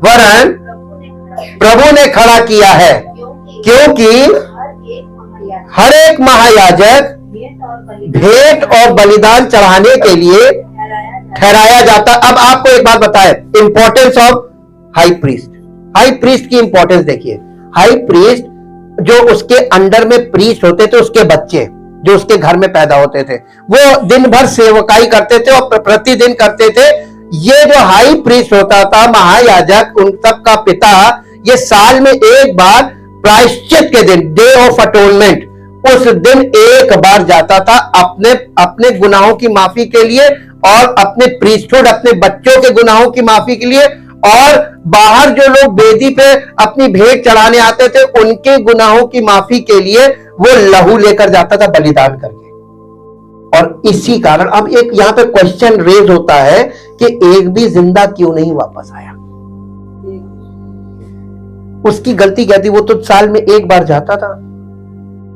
वरन प्रभु ने खड़ा किया है, क्योंकि हर एक महायाजक भेंट और बलिदान चढ़ाने के लिए ठहराया जाता। अब आपको एक बात बताए, importance of high priest. High priest की इंपॉर्टेंस देखिए। हाई प्रीस्ट जो उसके अंडर में प्रीस्ट होते थे, उसके बच्चे जो उसके घर में पैदा होते थे, वो दिन भर सेवकाई करते थे और प्रतिदिन करते थे। ये जो हाई प्रीस्ट होता था, महायाजक, उन सब का पिता, ये साल में एक बार प्रायश्चित के दिन, डे ऑफ अटोनमेंट, उस दिन एक बार जाता था अपने अपने गुनाहों की माफी के लिए और अपने प्रीस्टहुड, अपने बच्चों के गुनाहों की माफी के लिए, और बाहर जो लोग वेदी पे अपनी भेंट चढ़ाने आते थे उनके गुनाहों की माफी के लिए वो लहू लेकर जाता था बलिदान करके। और इसी कारण अब एक यहां पे क्वेश्चन रेज होता है कि एक भी जिंदा क्यों नहीं वापस आया? उसकी गलती क्या थी? वो तो साल में एक बार जाता था।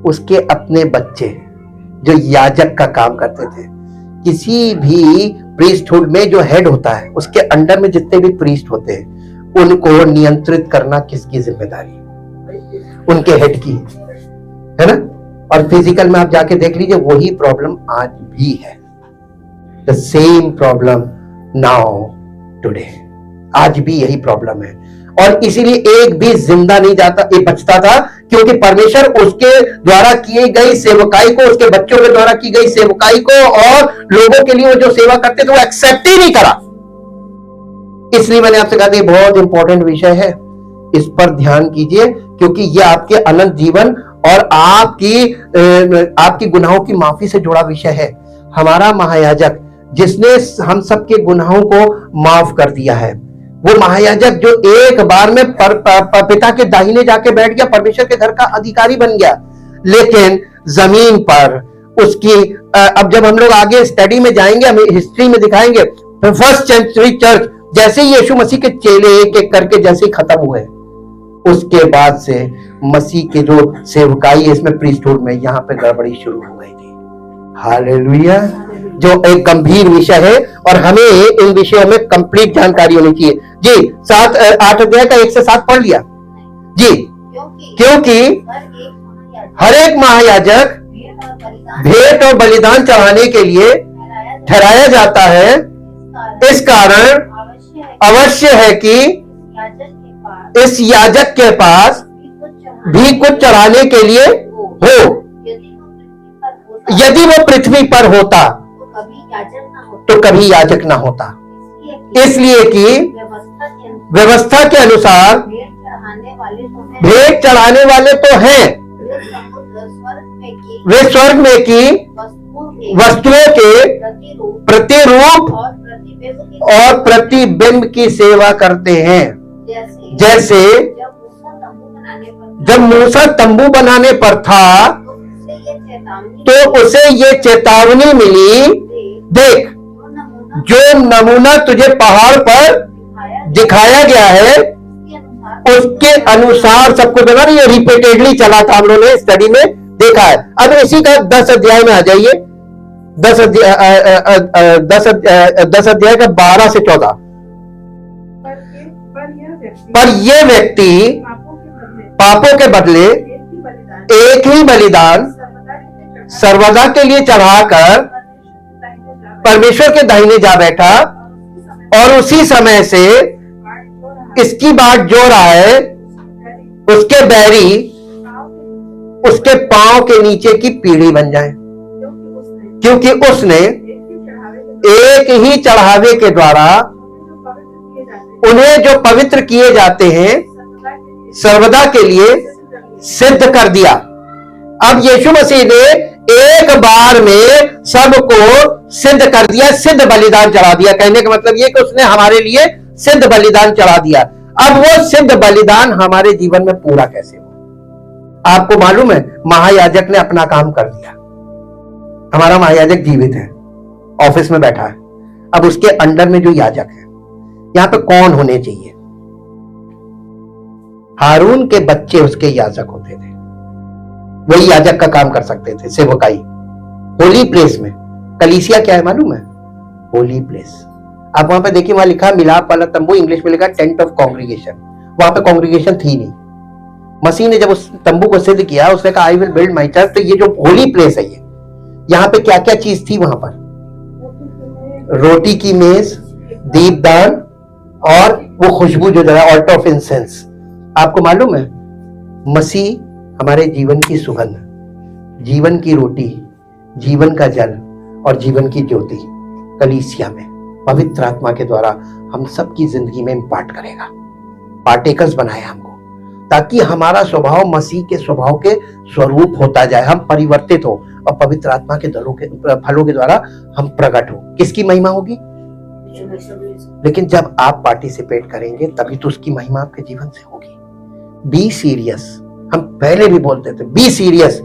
उसके अपने बच्चे जो याजक का काम करते थे, किसी भी प्रीस्टहुड में जो हेड होता है, उसके अंडर में जितने भी प्रीस्ट होते हैं, उनको नियंत्रित करना किसकी जिम्मेदारी? उनके हेड की, है ना? और फिजिकल में आप जाके देख लीजिए, वही प्रॉब्लम आज भी है। The same problem now today, आज भी यही प्रॉब्लम है। और इसीलिए एक भी जिंदा नहीं जाता, ये बचता था, क्योंकि परमेश्वर उसके द्वारा की गई सेवकाई को, उसके बच्चों के द्वारा की गई सेवकाई को और लोगों के लिए वो जो सेवा करते थे वो एक्सेप्ट ही नहीं करा। इसलिए मैंने आपसे कहा था ये बहुत इंपॉर्टेंट विषय है, इस पर ध्यान कीजिए, क्योंकि ये आपके अनंत जीवन और आपकी गुनाहों की माफी से जुड़ा विषय है। हमारा महायाजक जिसने हम सबके गुनाहों को माफ कर दिया है, वो महायाजक जो एक बार में पिता के दाहिने जाके बैठ गया, परमेश्वर के घर का अधिकारी बन गया। लेकिन जमीन पर उसकी अब जब हम लोग आगे स्टडी में जाएंगे, हमें हिस्ट्री में दिखाएंगे, फर्स्ट सेंचुरी चर्च जैसे ही यीशु मसीह के चेले एक एक करके जैसे ही खत्म हुए, उसके बाद से मसीह के जो सेवकाई है इसमें, प्रीस्टहुड में, यहाँ पे गड़बड़ी शुरू हो गई थी। हालेलुया, जो एक गंभीर विषय है और हमें इन विषयों में कंप्लीट जानकारी होनी चाहिए। जी, 8 अध्याय का 1 से 7 पढ़ लिया जी। क्योंकि हर एक महायाजक भेंट और बलिदान चढ़ाने के लिए ठहराया जाता है, इस कारण अवश्य है कि इस याजक के पास भी कुछ चढ़ाने के लिए हो। यदि वो पृथ्वी पर होता तो कभी याजक ना होता, इसलिए कि व्यवस्था के अनुसार भेंट चढ़ाने वाले तो हैं, वे स्वर्ग में की वस्तुओं के प्रतिरूप और प्रतिबिंब की सेवा करते हैं। जैसे जब मूसा तंबू बनाने पर था तो उसे ये चेतावनी मिली, देख जो नमूना तुझे पहाड़ पर दिखाया गया है उसके अनुसार सबको देना। ये रिपीटेडली चला था, हम लोगों ने स्टडी में देखा है। अब इसी का 10 अध्याय में आ जाइए, 10 अध्याय का 12 से 14। पर ये व्यक्ति पापों के बदले एक ही बलिदान सर्वदा के लिए चढ़ाकर परमेश्वर के दाहिने जा बैठा, और उसी समय से इसकी बाट जो रहा है उसके बैरी उसके पांव के नीचे की पीढ़ी बन जाए, क्योंकि उसने एक ही चढ़ावे के द्वारा उन्हें जो पवित्र किए जाते हैं सर्वदा के लिए सिद्ध कर दिया। अब यीशु मसीह ने एक बार में सबको सिद्ध कर दिया, सिद्ध बलिदान चढ़ा दिया। कहने का मतलब यह कि उसने हमारे लिए सिद्ध बलिदान चढ़ा दिया। अब वो सिद्ध बलिदान हमारे जीवन में पूरा कैसे हो? आपको मालूम है महायाजक ने अपना काम कर दिया। हमारा महायाजक जीवित है, ऑफिस में बैठा है। अब उसके अंडर में जो याजक है, यहां पे कौन होने चाहिए? हारून के बच्चे उसके याजक होते थे, वही याजक का काम कर सकते थे, सेवकाई। होली प्लेस में कलीसिया क्या है मालूम है? Holy place. आप वहां पे देखिए, वहां लिखा मिलाप वाला तंबू, इंग्लिश में लिखा टेंट ऑफ कॉन्ग्रीगेशन। वहां पे कॉन्ग्रीगेशन थी नहीं। मसीह ने जब उस तंबू को सिद्ध किया, उसने कहा I will build my church. तो ये जो होली प्लेस है, ये यहाँ पे क्या क्या चीज थी वहां पर? रोटी की मेज, दीपदान और वो खुशबू जो जरा ऑल्टर ऑफ इंसेंस। आपको मालूम है मसीह हमारे जीवन की सुगंध, जीवन की रोटी, जीवन का जल और जीवन की ज्योति कलीसिया में पवित्र आत्मा के द्वारा हम सबकी जिंदगी में इम्पार्ट करेगा। पार्टेकर्स बनाया हमको, ताकि हमारा स्वभाव मसीह के स्वभाव के स्वरूप होता जाए, हम परिवर्तित हो और पवित्र आत्मा के फलों के द्वारा हम प्रकट हो। किसकी महिमा होगी? लेकिन जब आप पार्टिसिपेट करेंगे तभी तो उसकी महिमा आपके जीवन से होगी। बी सीरियस, हम पहले भी बोलते थे, बी सीरियस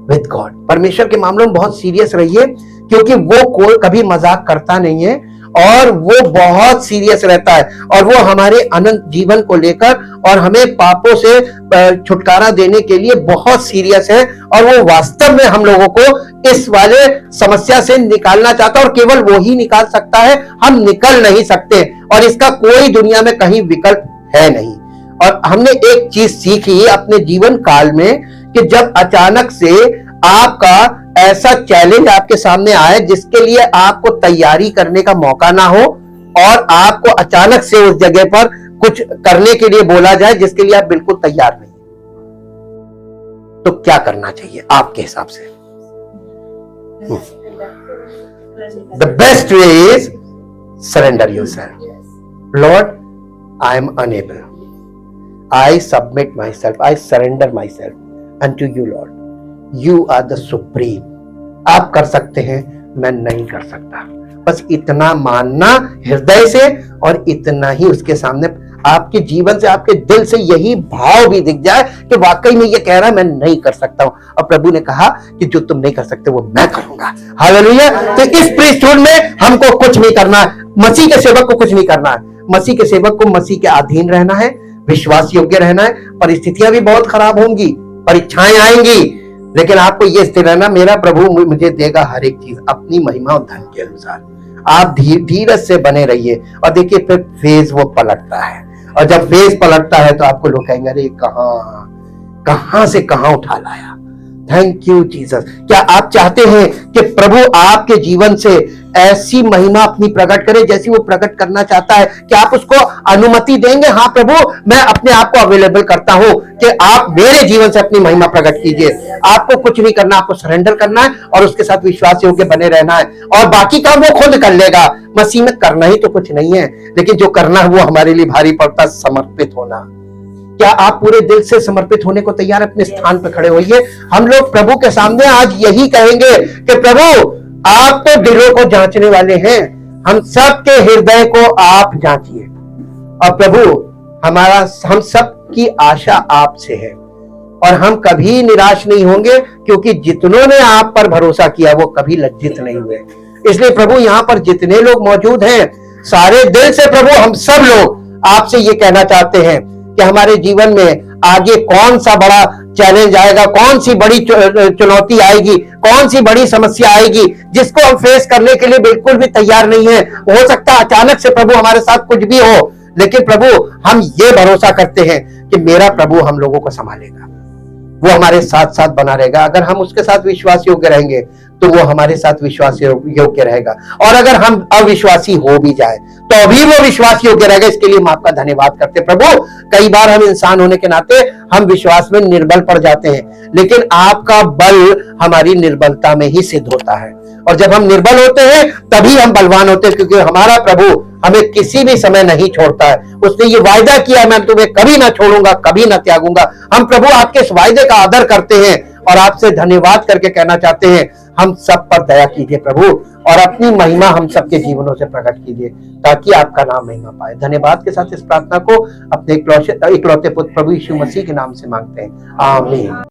विद गॉड। परमेश्वर के मामलों में बहुत सीरियस रहिए, क्योंकि वो कोई कभी मजाक करता नहीं है और वो बहुत सीरियस रहता है, और वो हमारे अनंत जीवन को लेकर और हमें पापों से छुटकारा देने के लिए बहुत सीरियस है। और वो वास्तव में हम लोगों को इस वाले समस्या से निकालना चाहता है, और केवल वो ही निकाल सकता है, हम निकल नहीं सकते, और इसका कोई दुनिया में कहीं विकल्प है नहीं। और हमने एक चीज सीखी अपने जीवन काल में कि जब अचानक से आपका ऐसा चैलेंज आपके सामने आए जिसके लिए आपको तैयारी करने का मौका ना हो, और आपको अचानक से उस जगह पर कुछ करने के लिए बोला जाए जिसके लिए आप बिल्कुल तैयार नहीं, तो क्या करना चाहिए आपके हिसाब से? The best way is surrender yourself. Lord, I am unable, I submit myself, I surrender myself unto you, Lord. You are the supreme. आप कर सकते हैं, मैं नहीं कर सकता। बस इतना मानना हृदय से, और इतना ही उसके सामने आपके जीवन से, आपके दिल से यही भाव भी दिख जाए कि वाकई में ये कह रहा है मैं नहीं कर सकता हूं, और प्रभु ने कहा कि जो तुम नहीं कर सकते वो मैं करूंगा। हालेलुया। तो इस प्रीस्टहुड में हमको कुछ नहीं करना, मसीह के सेवक को कुछ नहीं करना है। मसीह के सेवक को मसीह के अधीन रहना है, विश्वास योग्य रहना है। परिस्थितियां भी बहुत खराब होंगी, परीक्षाएं आएंगी, लेकिन आपको ये स्थिर रहना, मेरा प्रभु मुझे देगा हर एक चीज अपनी महिमा और धन के अनुसार। आप धीरज से बने रहिए, और देखिए फिर फेज वो पलटता है, और जब फेज पलटता है तो आपको लोग कहेंगे अरे कहां से कहां उठा लाया। Thank you Jesus. क्या आप चाहते हैं कि प्रभु आपके जीवन से ऐसी महिमा अपनी प्रकट करे जैसी वो प्रकट करना चाहता है? क्या आप उसको अनुमति देंगे? हाँ प्रभु, मैं अपने आप को अवेलेबल करता हूं कि आप मेरे जीवन से अपनी महिमा प्रकट कीजिए। आपको कुछ नहीं करना, आपको सरेंडर करना है और उसके साथ विश्वास योग्य बने रहना है, और बाकी काम वो खुद कर लेगा। मसीह में करना ही तो कुछ नहीं है, लेकिन जो करना है वो हमारे लिए भारी पड़ता, समर्पित होना। क्या आप पूरे दिल से समर्पित होने को तैयार? अपने स्थान पर खड़े होइए। हम लोग प्रभु के सामने आज यही कहेंगे कि प्रभु आप तो दिलों को जांचने वाले हैं, हम सब के हृदय को आप जांचिए। और प्रभु हम सब की आशा आपसे है, और हम कभी निराश नहीं होंगे, क्योंकि जितनों ने आप पर भरोसा किया वो कभी लज्जित नहीं हुए। इसलिए प्रभु यहाँ पर जितने लोग मौजूद हैं, सारे दिल से प्रभु हम सब लोग आपसे ये कहना चाहते हैं कि हमारे जीवन में आगे कौन सा बड़ा चैलेंज आएगा, कौन सी बड़ी चुनौती आएगी, कौन सी बड़ी समस्या आएगी जिसको हम फेस करने के लिए बिल्कुल भी तैयार नहीं है। हो सकता है अचानक से प्रभु हमारे साथ कुछ भी हो, लेकिन प्रभु हम ये भरोसा करते हैं कि मेरा प्रभु हम लोगों को संभालेगा, वो हमारे साथ साथ बना रहेगा। अगर हम उसके साथ विश्वास योग्य रहेंगे तो वो हमारे साथ विश्वास योग्य रहेगा, और अगर हम अविश्वासी हो भी जाए तो अभी वो विश्वास योग्य रहेगा। इसके लिए हम आपका धन्यवाद करते हैं प्रभु। कई बार हम इंसान होने के नाते हम विश्वास में निर्बल पड़ जाते हैं, लेकिन आपका बल हमारी निर्बलता में ही सिद्ध होता है, और जब हम निर्बल होते हैं तभी हम बलवान होते हैं, क्योंकि हमारा प्रभु हमें किसी भी समय नहीं छोड़ता है। उसने ये वायदा किया, मैं तुम्हें कभी ना छोड़ूंगा, कभी ना त्यागूंगा। हम प्रभु आपके इस वायदे का आदर करते हैं, और आपसे धन्यवाद करके कहना चाहते हैं हम सब पर दया कीजिए प्रभु, और अपनी महिमा हम सबके जीवनों से प्रकट कीजिए, ताकि आपका नाम महिमा पाए। धन्यवाद के साथ इस प्रार्थना को अपने इकलौते पुत्र प्रभु यीशु मसीह के नाम से मांगते हैं, आमीन।